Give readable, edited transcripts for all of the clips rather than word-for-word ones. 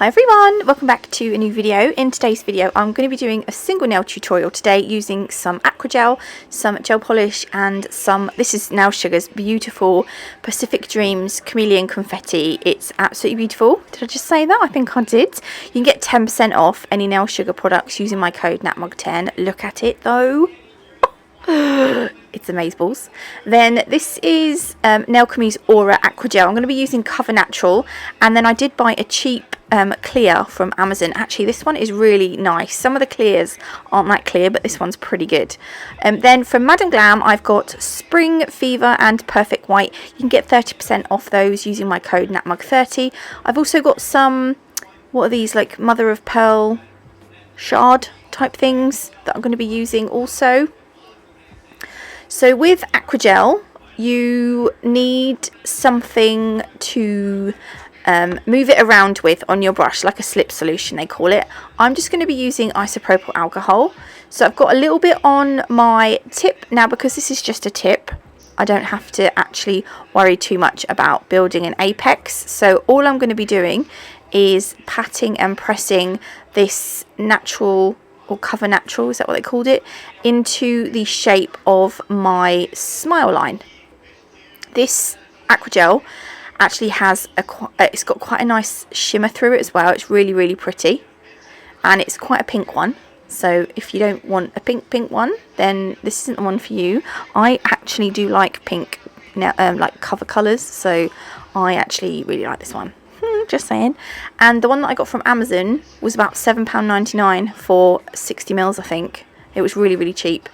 Hi everyone, welcome back to a new video. In today's video I'm going to be doing a single nail tutorial today using some Acrygel, some gel polish and some, this is Nail Sugar's beautiful Pacific Dreams Chameleon Confetti. It's absolutely beautiful. Did I just say that? I think I did. You can get 10% off any Nail Sugar products using my code NATMUG10. Look at it though. It's amazeballs. Then this is Nail Chemie's Aura Acrygel. I'm going to be using Cover Natural, and then I did buy a cheap clear from Amazon. Actually this one is really nice. Some of the clears aren't that clear, but this one's pretty good. Then from Glam I've got Spring Fever and Perfect White. You can get 30% off those using my code NATMUG30. I've also got some, what are these, like mother of pearl shard type things that I'm going to be using also. So with Acrygel, you need something to move it around with on your brush, like a slip solution they call it. I'm just going to be using isopropyl alcohol. So I've got a little bit on my tip. Now because this is just a tip, I don't have to actually worry too much about building an apex. So all I'm going to be doing is patting and pressing this natural, or Cover Natural, is that what they called it, into the shape of my smile line. This Acrygel actually has it's got quite a nice shimmer through it as well. It's really pretty, and it's quite a pink one. So if you don't want a pink one, then this isn't the one for you. I actually do like pink now, like cover colours, so I actually really like this one. Just saying. And the one that I got from Amazon was about £7.99 for 60ml, I think. It was really cheap.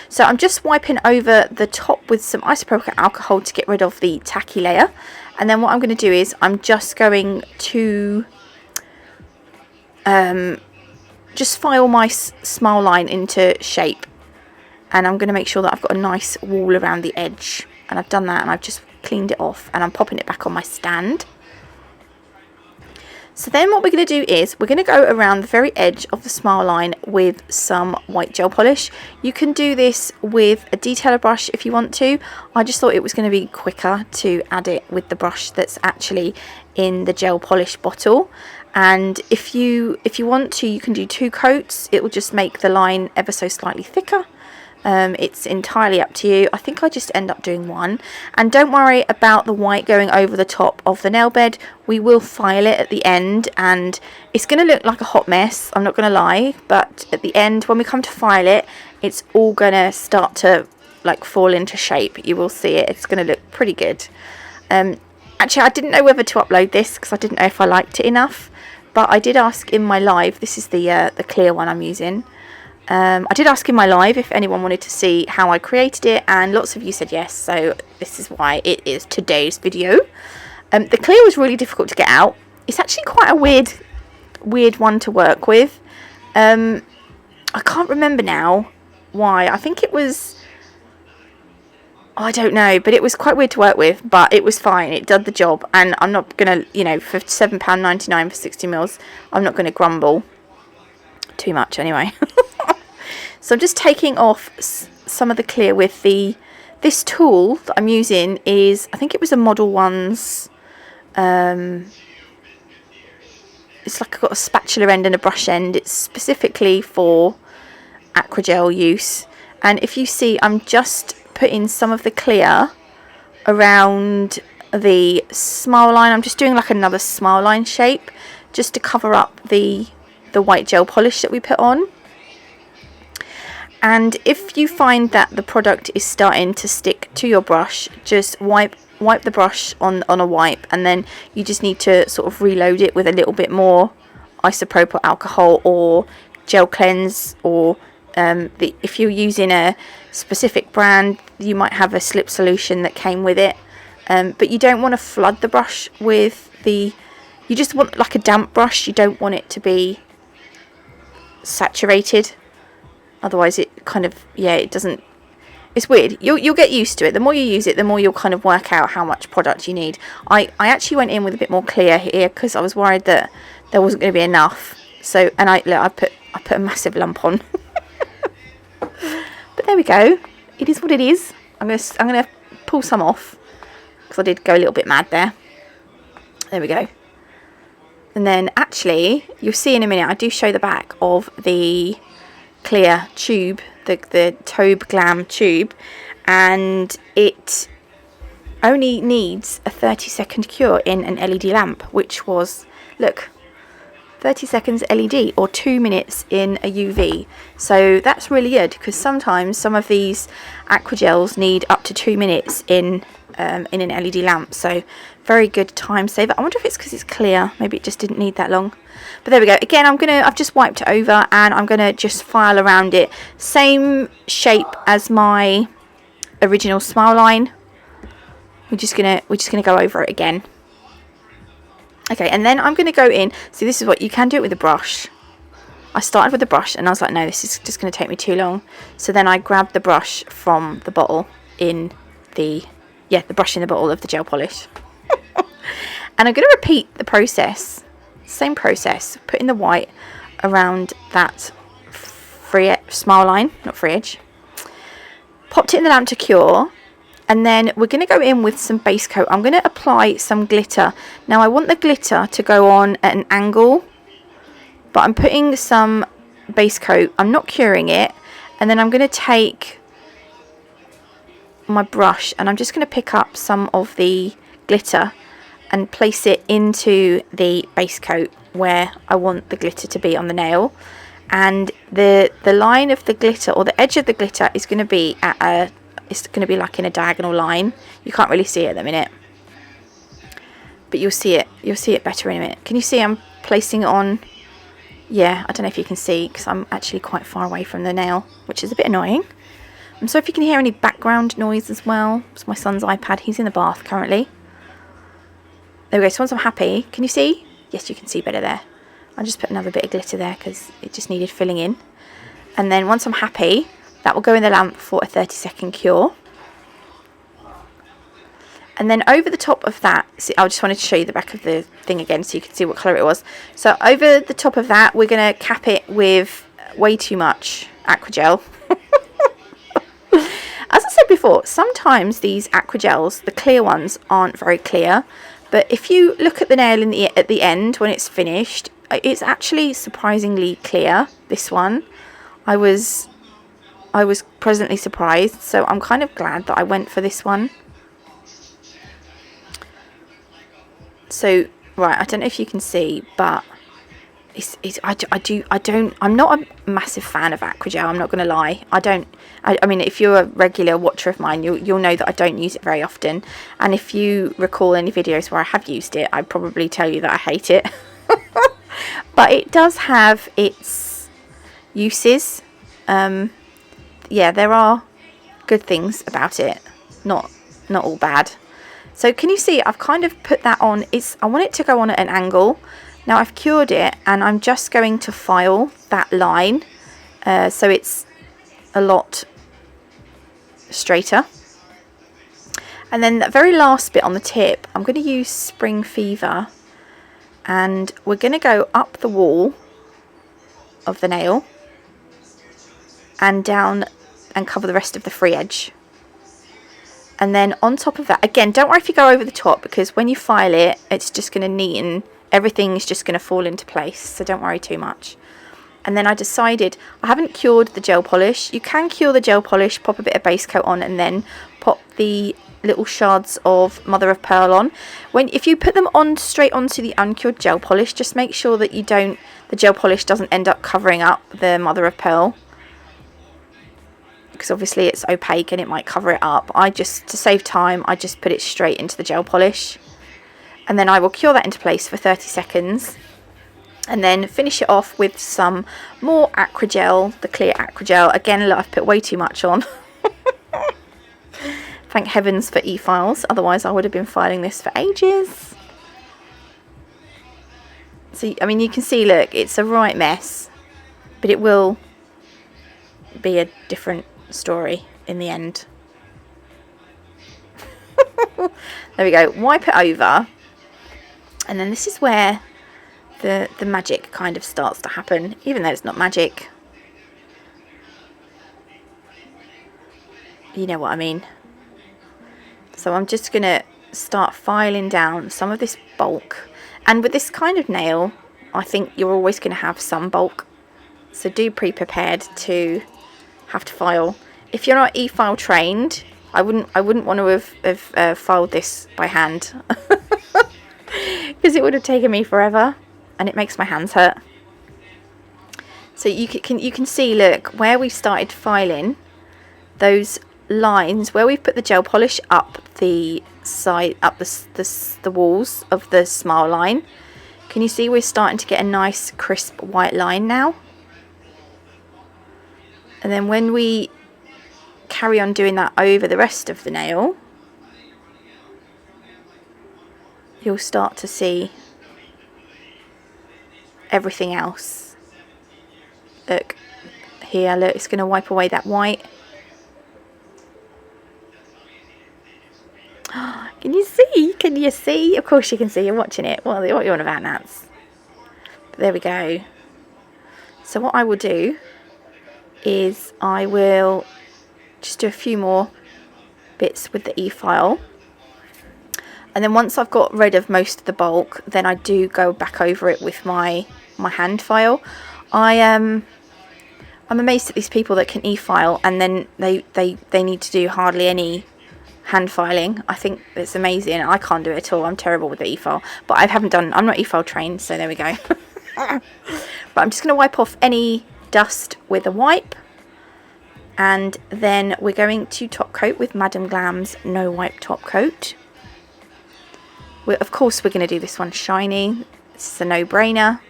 So I'm just wiping over the top with some isopropyl alcohol to get rid of the tacky layer. And then what I'm going to do is I'm just going to just file my smile line into shape. And I'm going to make sure that I've got a nice wall around the edge. And I've done that, and I've just cleaned it off, and I'm popping it back on my stand. So then what we're going to do is we're going to go around the very edge of the smile line with some white gel polish. You can do this with a detailer brush if you want to. I just thought it was going to be quicker to add it with the brush that's actually in the gel polish bottle. And if you want to, you can do 2 coats. It will just make the line ever so slightly thicker. It's entirely up to you. I think I just end up doing 1. And don't worry about the white going over the top of the nail bed. We will file it at the end, and it's going to look like a hot mess, I'm not going to lie, but at the end when we come to file it, it's all going to start to like fall into shape. You will see it. It's going to look pretty good. Actually I didn't know whether to upload this because I didn't know if I liked it enough, but I did ask in my live. This is the clear one I'm using. I did ask in my live if anyone wanted to see how I created it, and lots of you said yes, so this is why it is today's video. The clear was really difficult to get out. It's actually quite a weird one to work with. I can't remember now why. I think it was, I don't know, but it was quite weird to work with, but it was fine. It did the job, and I'm not going to, you know, for £7.99 for 60ml, I'm not going to grumble too much anyway. So I'm just taking off some of the clear with this tool that I'm using is, I think it was a Model 1's, it's like got a spatula end and a brush end. It's specifically for Acrygel use. And if you see, I'm just putting some of the clear around the smile line. I'm just doing like another smile line shape just to cover up the white gel polish that we put on. And if you find that the product is starting to stick to your brush, just wipe the brush on a wipe, and then you just need to sort of reload it with a little bit more isopropyl alcohol or gel cleanse, or if you're using a specific brand, you might have a slip solution that came with it. But you don't want to flood the brush with you just want like a damp brush. You don't want it to be saturated. Otherwise it kind of, yeah, it doesn't, it's weird. You'll get used to it. The more you use it, the more you'll kind of work out how much product you need. I actually went in with a bit more clear here because I was worried that there wasn't going to be enough. So, and I put a massive lump on. But there we go. It is what it is. I'm gonna pull some off because I did go a little bit mad there. There we go. And then actually, you'll see in a minute, I do show the back of the clear tube, the Taube Glam tube, and it only needs a 30-second cure in an LED lamp, which was, look, 30 seconds LED, or 2 minutes in a UV. So that's really good, because sometimes some of these Acrygels need up to 2 minutes in an LED lamp. So very good time saver. I wonder if it's because it's clear. Maybe it just didn't need that long. But there we go. Again, I've just wiped it over, and I'm gonna just file around it. Same shape as my original smile line. We're just gonna go over it again. Okay, and then I'm going to go in. See, this is what you can do it with a brush. I started with the brush and I was like, no, this is just going to take me too long. So then I grabbed the brush from the bottle in the brush in the bottle of the gel polish. And I'm going to repeat the process, same process, putting the white around that smile line, not free edge. Popped it in the lamp to cure. And then we're going to go in with some base coat. I'm going to apply some glitter. Now I want the glitter to go on at an angle, but I'm putting some base coat. I'm not curing it. And then I'm going to take my brush and I'm just going to pick up some of the glitter and place it into the base coat where I want the glitter to be on the nail. And the line of the glitter, or the edge of the glitter, is going to be at it's going to be like in a diagonal line. You can't really see it at the minute, but you'll see it better in a minute. Can you see I'm placing it on? Yeah, I don't know if you can see, because I'm actually quite far away from the nail, which is a bit annoying. And so if you can hear any background noise as well, it's my son's iPad. He's in the bath currently. There we go. So once I'm happy, can you see? Yes, you can see better there. I'll just put another bit of glitter there because it just needed filling in. And then once I'm happy, that will go in the lamp for a 30-second cure. And then over the top of that, see, I just wanted to show you the back of the thing again so you can see what colour it was. So over the top of that, we're going to cap it with way too much Acrygel. As I said before, sometimes these Acrygels, the clear ones, aren't very clear. But if you look at the nail at the end when it's finished, it's actually surprisingly clear, this one. I was pleasantly surprised, so I'm kind of glad that I went for this one. So right, I don't know if you can see, but I'm not a massive fan of Acrygel. I'm not going to lie. I mean, if you're a regular watcher of mine, you'll know that I don't use it very often. And if you recall any videos where I have used it, I'd probably tell you that I hate it. But it does have its uses. Yeah, there are good things about it, not all bad. So can you see I've kind of put that on? I want it to go on at an angle. Now I've cured it and I'm just going to file that line so it's a lot straighter. And then that very last bit on the tip, I'm going to use Spring Fever, and we're going to go up the wall of the nail and down and cover the rest of the free edge. And then on top of that, again, don't worry if you go over the top, because when you file it, it's just going to neaten. Everything's just going to fall into place, so don't worry too much. And then I decided, I haven't cured the gel polish. You can cure the gel polish, pop a bit of base coat on, and then pop the little shards of mother of pearl on. If you put them on straight onto the uncured gel polish, just make sure that the gel polish doesn't end up covering up the mother of pearl, because obviously it's opaque and it might cover it up. To save time, I just put it straight into the gel polish, and then I will cure that into place for 30 seconds and then finish it off with some more Acrygel, the clear Acrygel. Again, look, I've put way too much on. Thank heavens for e-files, otherwise I would have been filing this for ages. So, I mean, you can see, look, it's a right mess, but it will be a different story in the end. There we go. Wipe it over, and then this is where the magic kind of starts to happen, even though it's not magic. You know what I mean. So I'm just gonna start filing down some of this bulk, And with this kind of nail, I think you're always going to have some bulk. So do prepared to have to file. If you're not e-file trained, I wouldn't want to have filed this by hand. Because it would have taken me forever. And it makes my hands hurt. So you can see, look, where we started filing, those lines where we've put the gel polish up the side, up the walls of the smile line. Can you see we're starting to get a nice crisp white line now? And then when we carry on doing that over the rest of the nail, you'll start to see everything else. Look here, look, it's going to wipe away that white. Can you see? Can you see? Of course you can see, you're watching it. What are you on about, Nats? But there we go. So what I will do is I will just do a few more bits with the e-file. And then once I've got rid of most of the bulk, then I do go back over it with my hand file. I'm amazed at these people that can e-file and then they need to do hardly any hand filing. I think it's amazing. I can't do it at all. I'm terrible with the e-file. But I'm not e-file trained, so there we go. But I'm just going to wipe off any dust with a wipe. And then we're going to top coat with Madam Glam's No Wipe Top Coat. Of course we're going to do this one shiny. This is a no-brainer.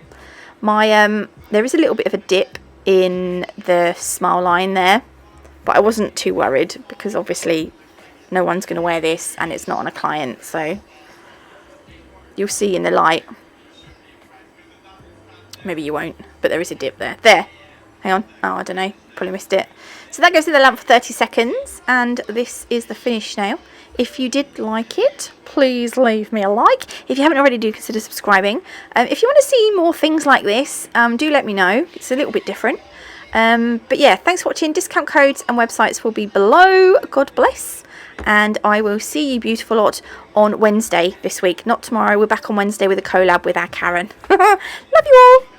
There is a little bit of a dip in the smile line there, but I wasn't too worried because obviously no one's going to wear this and it's not on a client, so you'll see in the light. Maybe you won't, but there is a dip there. There. Hang on. Oh, I don't know. Probably missed it. So that goes in the lamp for 30 seconds, and this is the finished nail. If you did like it, please leave me a like. If you haven't already, do consider subscribing. If you want to see more things like this, do let me know. It's a little bit different. But yeah, thanks for watching. Discount codes and websites will be below. God bless. And I will see you beautiful lot on Wednesday this week. Not tomorrow. We're back on Wednesday with a collab with our Karen. Love you all.